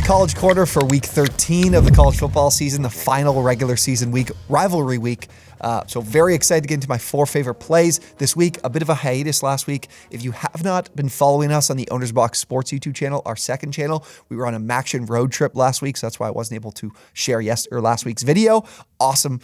College Corner for week 13 of the college football season, the final regular season week, rivalry week. So very excited to get into my 4 favorite plays this week. A bit of a hiatus last week. If you have not been following us on the OwnersBox Sports YouTube channel, our second channel, we were on a Maction road trip last week, so that's why I wasn't able to share last week's video. Awesome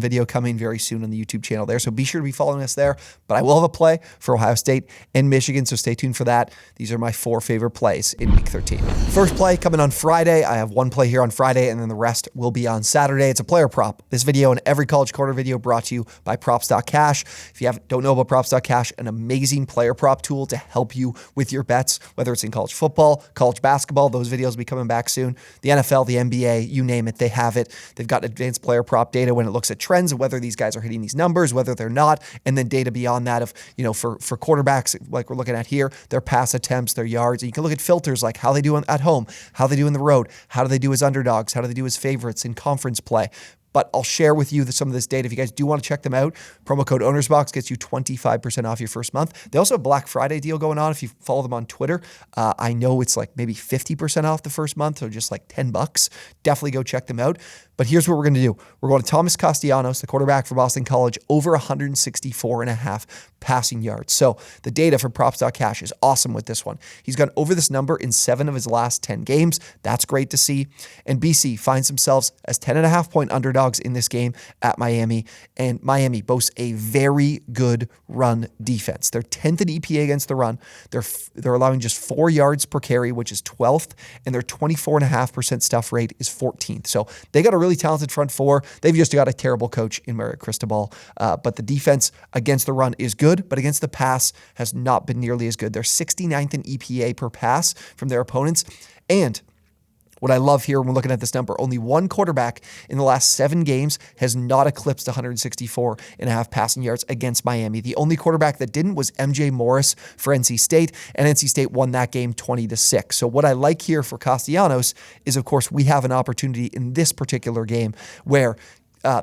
video coming very soon on the YouTube channel there. So be sure to be following us there. But I will have a play for Ohio State and Michigan, so stay tuned for that. These are my 4 favorite plays in week 13. First play coming on Friday. I have one play here on Friday, and then the rest will be on Saturday. It's a player prop. This video and every College Corner video brought to you by props.cash. If you don't know about props.cash, an amazing player prop tool to help you with your bets, whether it's in college football, college basketball, those videos will be coming back soon. The NFL, the NBA, you name it, they have it. They've got advanced player prop data when it looks at trends of whether these guys are hitting these numbers, whether they're not, and then data beyond that of, for quarterbacks, like we're looking at here, their pass attempts, their yards. And you can look at filters like how they do at home, how they do in the road, how do they do as underdogs, how do they do as favorites in conference play. But I'll share with you some of this data. If you guys do want to check them out, promo code OwnersBox gets you 25% off your first month. They also have a Black Friday deal going on. If you follow them on Twitter, I know it's like maybe 50% off the first month, so just like $10. Definitely go check them out. But here's what we're going to do. We're going to Thomas Castellanos, the quarterback for Boston College, over 164.5 passing yards. So the data from props.cash is awesome with this one. He's gone over this number in 7 of his last 10 games. That's great to see. And BC finds themselves as 10.5-point underdogs in this game at Miami. And Miami boasts a very good run defense. They're 10th in EPA against the run. They're allowing just 4 yards per carry, which is 12th. And their 24.5% stuff rate is 14th. So they got a really talented front four. They've just got a terrible coach in Mario Cristobal. But the defense against the run is good, but against the pass has not been nearly as good. They're 69th in EPA per pass from their opponents. And what I love here when we're looking at this number, only one quarterback in the last 7 games has not eclipsed 164.5 passing yards against Miami. The only quarterback that didn't was MJ Morris for NC State, and NC State won that game 20-6. So what I like here for Castellanos is, of course, we have an opportunity in this particular game where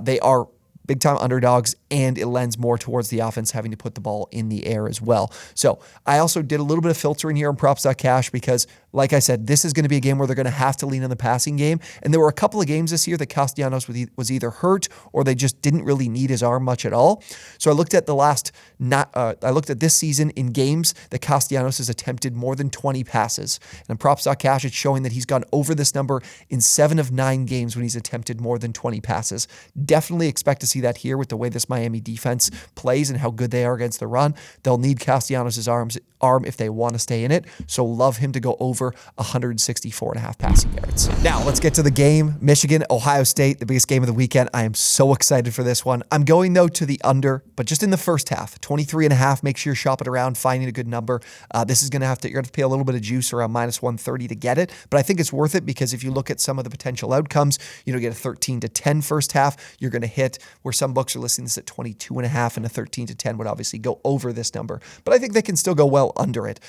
they are big-time underdogs, and it lends more towards the offense having to put the ball in the air as well. So I also did a little bit of filtering here on props.cash because, like I said, this is going to be a game where they're going to have to lean on the passing game. And there were a couple of games this year that Castellanos was either hurt or they just didn't really need his arm much at all. So I looked at this season in games that Castellanos has attempted more than 20 passes. And on props.cash, it's showing that he's gone over this number in 7 of 9 games when he's attempted more than 20 passes. Definitely expect to see that here with the way this Miami defense plays and how good they are against the run. They'll need Castellanos' arm if they want to stay in it. So love him to go over 164.5 passing yards. Now let's get to the game. Michigan, Ohio State, the biggest game of the weekend. I am so excited for this one. I'm going though to the under, but just in the first half, 23.5. Make sure you're shopping around, finding a good number. This is you're going to have to pay a little bit of juice around -130 to get it, but I think it's worth it because if you look at some of the potential outcomes, get a 13-10 first half, you're going to hit where some books are listing this at 22.5, and a 13-10 would obviously go over this number, but I think they can still go well under it.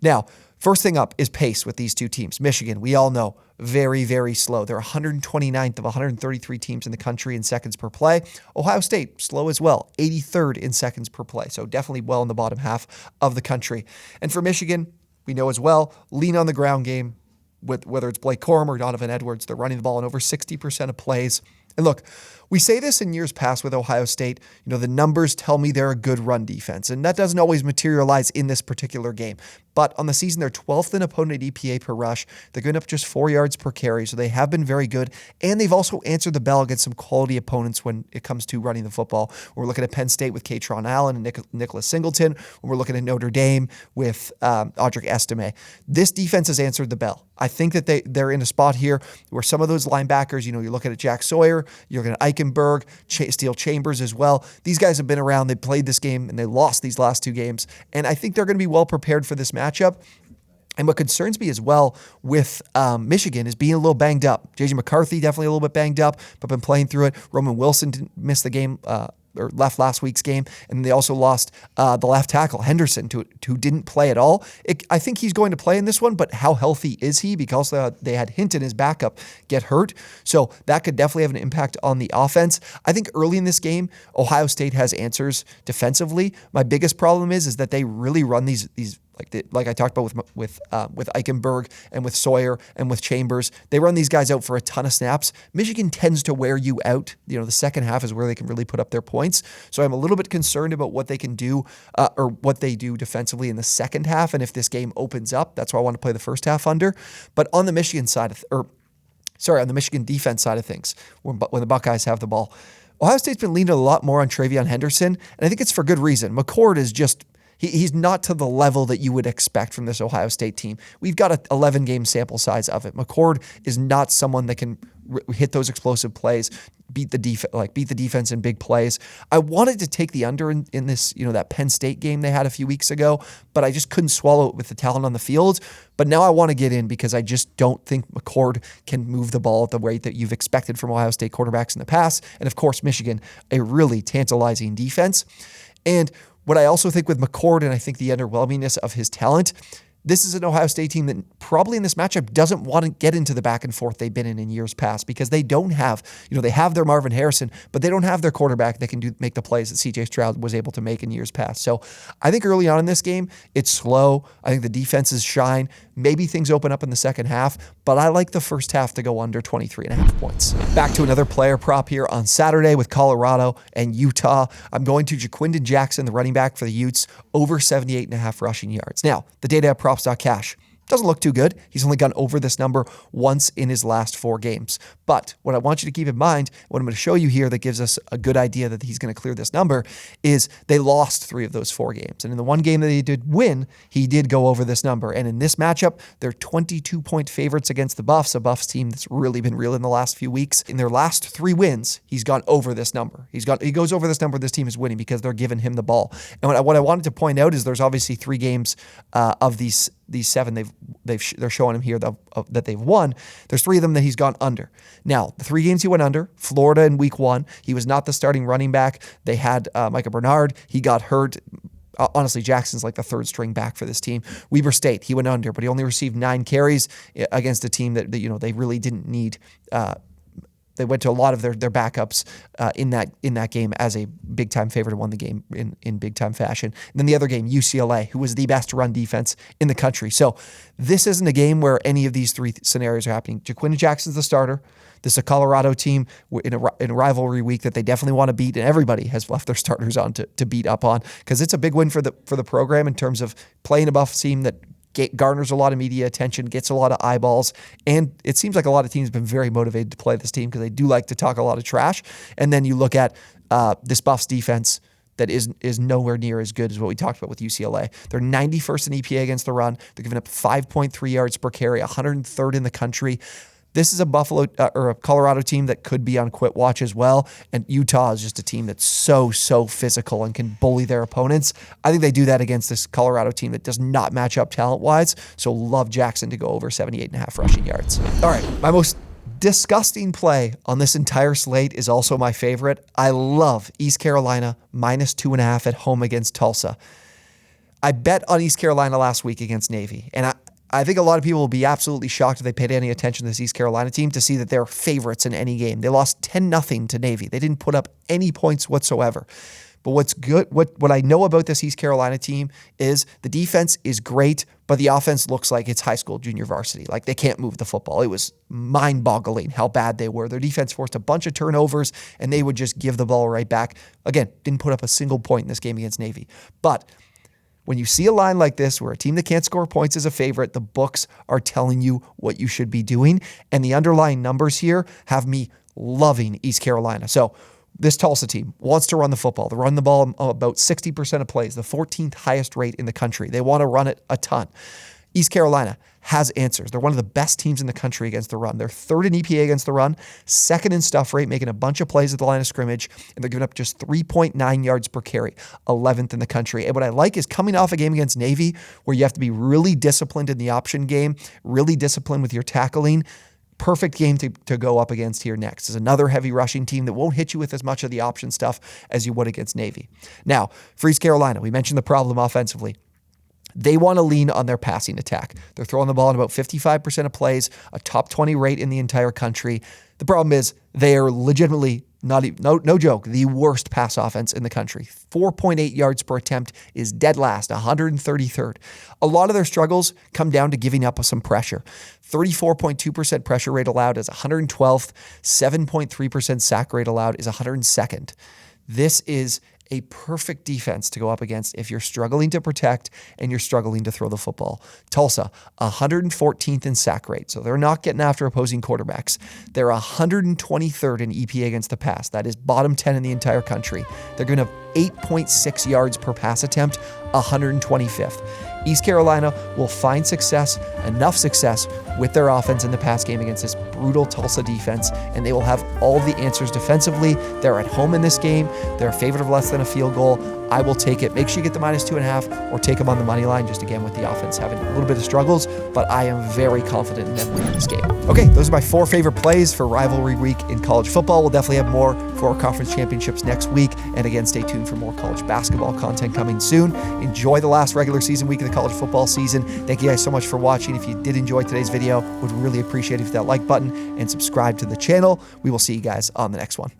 Now, first thing up is pace with these two teams. Michigan, we all know, very, very slow. They're 129th of 133 teams in the country in seconds per play. Ohio State, slow as well, 83rd in seconds per play. So definitely well in the bottom half of the country. And for Michigan, we know as well, lean on the ground game, with whether it's Blake Corum or Donovan Edwards. They're running the ball in over 60% of plays. And look, we say this in years past with Ohio State, the numbers tell me they're a good run defense, and that doesn't always materialize in this particular game. But on the season, they're 12th in opponent EPA per rush. They're going up just 4 yards per carry, so they have been very good. And they've also answered the bell against some quality opponents when it comes to running the football. We're looking at Penn State with Katron Allen and Nicholas Singleton. We're looking at Notre Dame with Audric Estime. This defense has answered the bell. I think that they're in a spot here where some of those linebackers, you're looking at Jack Sawyer, you're looking at Eichenberg, Steele Chambers as well. These guys have been around. They played this game, and they lost these last 2 games. And I think they're going to be well prepared for this matchup. And what concerns me as well with Michigan is being a little banged up. J.J. McCarthy definitely a little bit banged up, but been playing through it. Roman Wilson didn't miss the game or left last week's game, and they also lost the left tackle, Henderson, who didn't play at all. I think he's going to play in this one, but how healthy is he? Because they had Hinton, his backup, get hurt. So that could definitely have an impact on the offense. I think early in this game, Ohio State has answers defensively. My biggest problem is that they really run these Like I talked about with Eichenberg and with Sawyer and with Chambers. They run these guys out for a ton of snaps. Michigan tends to wear you out. The second half is where they can really put up their points. So I'm a little bit concerned about what they can do or what they do defensively in the second half. And if this game opens up, that's why I want to play the first half under. But on the Michigan side on the Michigan defense side of things, when the Buckeyes have the ball, Ohio State's been leaning a lot more on TreVeyon Henderson, and I think it's for good reason. McCord is just, he's not to the level that you would expect from this Ohio State team. We've got an 11-game sample size of it. McCord is not someone that can hit those explosive plays, beat the defense in big plays. I wanted to take the under in this, that Penn State game they had a few weeks ago, but I just couldn't swallow it with the talent on the field. But now I want to get in because I just don't think McCord can move the ball at the rate that you've expected from Ohio State quarterbacks in the past. And of course, Michigan, a really tantalizing defense. And what I also think with McCord, and I think the underwhelmingness of his talent, this is an Ohio State team that probably in this matchup doesn't want to get into the back and forth they've been in years past because they don't have, they have their Marvin Harrison, but they don't have their quarterback that can make the plays that CJ Stroud was able to make in years past. So I think early on in this game, it's slow. I think the defenses shine. Maybe things open up in the second half, but I like the first half to go under 23.5 points. Back to another player prop here on Saturday with Colorado and Utah. I'm going to Jaquindon Jackson, the running back for the Utes, over 78.5 rushing yards. Now, the data at props.cash doesn't look too good. He's only gone over this number once in his last 4 games. But what I want you to keep in mind, what I'm going to show you here that gives us a good idea that he's going to clear this number, is they lost 3 of those 4 games. And in the one game that he did win, he did go over this number. And in this matchup, they're 22-point favorites against the Buffs, a Buffs team that's really been real in the last few weeks. In their last 3 wins, he's gone over this number. He goes over this number. This team is winning because they're giving him the ball. And what I wanted to point out is there's obviously 3 games of these 7 they're showing him here that they've won. There's 3 of them that he's gone under. Now, the 3 games he went under, Florida in week 1, he was not the starting running back. They had Micah Bernard. He got hurt. Honestly, Jackson's like the 3rd string back for this team. Weber State, he went under, but he only received 9 carries against a team that they really didn't need. They went to a lot of their backups in that game as a big-time favorite and won the game in big-time fashion. And then the other game, UCLA, who was the best run defense in the country. So this isn't a game where any of these 3 scenarios are happening. Jaquindon Jackson's the starter. This is a Colorado team in a rivalry week that they definitely want to beat, and everybody has left their starters on to beat up on because it's a big win for the program in terms of playing a Buff team that garners a lot of media attention, gets a lot of eyeballs, and it seems like a lot of teams have been very motivated to play this team because they do like to talk a lot of trash. And then you look at this Buffs defense that is nowhere near as good as what we talked about with UCLA. They're 91st in EPA against the run. They're giving up 5.3 yards per carry, 103rd in the country. This is a a Colorado team that could be on quit watch as well. And Utah is just a team that's so physical and can bully their opponents. I think they do that against this Colorado team that does not match up talent-wise. So love Jackson to go over 78.5 rushing yards. All right, my most disgusting play on this entire slate is also my favorite. I love East Carolina -2.5 at home against Tulsa. I bet on East Carolina last week against Navy, and I think a lot of people will be absolutely shocked if they paid any attention to this East Carolina team to see that they're favorites in any game. They lost 10-0 to Navy. They didn't put up any points whatsoever. But what's good, what I know about this East Carolina team is the defense is great, but the offense looks like it's high school junior varsity. Like they can't move the football. It was mind-boggling how bad they were. Their defense forced a bunch of turnovers, and they would just give the ball right back. Again, didn't put up a single point in this game against Navy. But when you see a line like this where a team that can't score points is a favorite, the books are telling you what you should be doing. And the underlying numbers here have me loving East Carolina. So this Tulsa team wants to run the football. They run the ball about 60% of plays, the 14th highest rate in the country. They want to run it a ton. East Carolina has answers. They're one of the best teams in the country against the run. They're 3rd in EPA against the run, 2nd in stuff rate, making a bunch of plays at the line of scrimmage, and they're giving up just 3.9 yards per carry, 11th in the country. And what I like is coming off a game against Navy where you have to be really disciplined in the option game, really disciplined with your tackling. Perfect game to go up against here next. Is another heavy rushing team that won't hit you with as much of the option stuff as you would against Navy. Now, for East Carolina, we mentioned the problem offensively. They want to lean on their passing attack. They're throwing the ball in about 55% of plays, a top 20 rate in the entire country. The problem is they are legitimately No joke, the worst pass offense in the country. 4.8 yards per attempt is dead last, 133rd. A lot of their struggles come down to giving up some pressure. 34.2% pressure rate allowed is 112th. 7.3% sack rate allowed is 102nd. This is a perfect defense to go up against if you're struggling to protect and you're struggling to throw the football. Tulsa, 114th in sack rate, so they're not getting after opposing quarterbacks. They're 123rd in EPA against the pass. That is bottom 10 in the entire country. They're going to have 8.6 yards per pass attempt, 125th. East Carolina will find enough success with their offense in the pass game against this brutal Tulsa defense, and they will have all the answers defensively. They're at home in this game. They're a favorite of less than a field goal. I will take it. Make sure you get the -2.5 or take them on the money line, just again with the offense having a little bit of struggles, but I am very confident in them winning this game. Okay, those are my 4 favorite plays for rivalry week in college football. We'll definitely have more for our conference championships next week, and again, stay tuned for more college basketball content coming soon. Enjoy the last regular season week of the college football season. Thank you guys so much for watching. If you did enjoy today's video, would really appreciate it if you hit that like button and subscribe to the channel. We will see you guys on the next one.